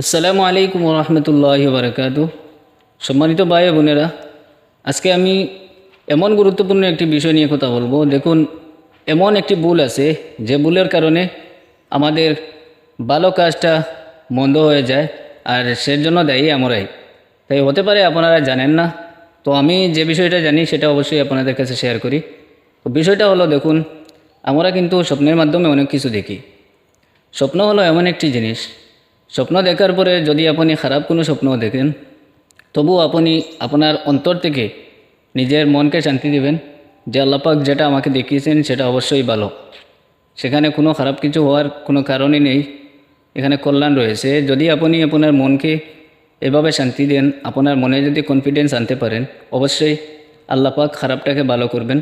আসসালামু আলাইকুম রহমতুল্লাহি বারাকাতু। সম্মানিত ভাই বোনেরা, আজকে আমি এমন গুরুত্বপূর্ণ একটি বিষয় নিয়ে কথা বলবো। দেখুন, এমন একটি ভুল আছে যে ভুলের কারণে আমাদের ভালো কাজটা মন্দ হয়ে যায়, আর সেজন্য দায়ী আমরাই। তাই হতে পারে আপনারা জানেন না, তো আমি যে বিষয়টা জানি সেটা অবশ্যই আপনাদের কাছে শেয়ার করি। তো বিষয়টা হলো, দেখুন, আমরা কিন্তু স্বপ্নের মাধ্যমে অনেক কিছু দেখি। স্বপ্ন হলো এমন একটি জিনিস, স্বপ্ন দেখার পরে যদি আপনি খারাপ কোনো স্বপ্ন দেখেন, তবু আপনি আপনার অন্তর থেকে নিজের মনকে শান্তি দেবেন যে আল্লাহ পাক যেটা আমাকে দেখিয়েছেন সেটা অবশ্যই ভালো, সেখানে কোনো খারাপ কিছু হওয়ার কোনো কারণই নেই, এখানে কল্যাণ রয়েছে। যদি আপনি আপনার মনকে এভাবে শান্তি দেন, আপনার মনে যদি কনফিডেন্স আনতে পারেন, অবশ্যই আল্লাহ পাক খারাপটাকে ভালো করবেন।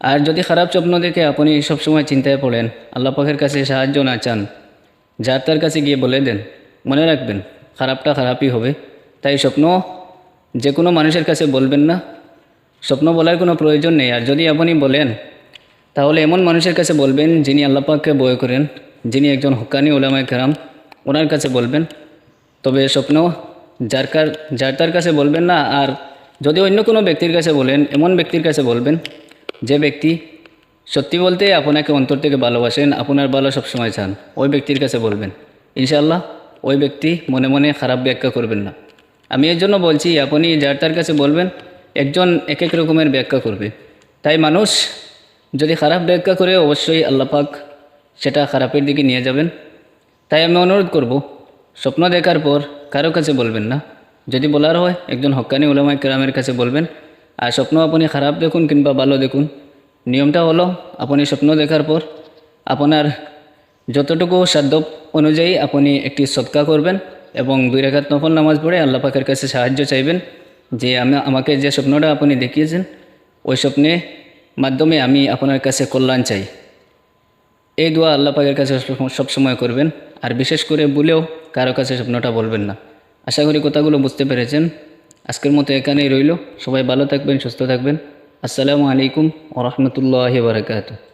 আর যদি খারাপ স্বপ্ন দেখে আপনি সবসময় চিন্তায় পড়েন, আল্লাহ পাকের কাছে সাহায্য না চান, যার তার কাছে গিয়ে বলে দেন, মনে রাখবেন খারাপটা খারাপই হবে। তাই স্বপ্ন যে কোনো মানুষের কাছে বলবেন না, স্বপ্ন বলার কোনো প্রয়োজন নেই। আর যদি আপনি বলেন, তাহলে এমন মানুষের কাছে বলবেন যিনি আল্লাহ পাককে ভয় করেন, যিনি একজন হক্কানি উলামায়ে কেরাম, ওনার কাছে বলবেন। তবে স্বপ্ন যার তার কাছে বলবেন না। আর যদি অন্য কোনো ব্যক্তির কাছে বলেন, এমন ব্যক্তির কাছে বলবেন যে ব্যক্তি সত্যি বলতে আপনাকে অন্তর থেকে ভালোবাসেন, আপনার ভালো সবসময় চান, ওই ব্যক্তির কাছে বলবেন। ইনশাআল্লাহ ওই ব্যক্তি মনে মনে খারাপ ব্যাখ্যা করবেন না। আমি এর জন্য বলছি, আপনি যার তার কাছে বলবেন, একজন এক এক রকমের ব্যাখ্যা করবে। তাই মানুষ যদি খারাপ ব্যাখ্যা করে, অবশ্যই আল্লাহ পাক সেটা খারাপের দিকে নিয়ে যাবেন। তাই আমি অনুরোধ করব, স্বপ্ন দেখার পর কারো কাছে বলবেন না। যদি বলার হয়, একজন হক্কানি উলামায়ে কেরামের কাছে বলবেন। আর স্বপ্ন আপনি খারাপ দেখুন কিংবা ভালো দেখুন, নিয়মটা হলো, আপনি স্বপ্ন দেখার পর আপনার যতটুকু সাধ্য অনুযায়ী আপনি একটি সদকা করবেন এবং 2 রাকাত নফল নামাজ পড়ে আল্লাহ পাকের কাছে সাহায্য চাইবেন যে আমাকে যে স্বপ্নটা আপনি দেখিয়েছেন, ওই স্বপ্নের মাধ্যমে আমি আপনার কাছে কল্যাণ চাই। এই দোয়া আল্লাহ পাকের কাছে সবসময় করবেন। আর বিশেষ করে ভুলেও কারো কাছে স্বপ্নটা বলবেন না। আশা করি কথাগুলো বুঝতে পেরেছেন। আজকের মতো এখানেই রইল। সবাই ভালো থাকবেন, সুস্থ থাকবেন। আসসালামু আলাইকুম ওয়া রাহমাতুল্লাহি ওয়া বারাকাতুহু।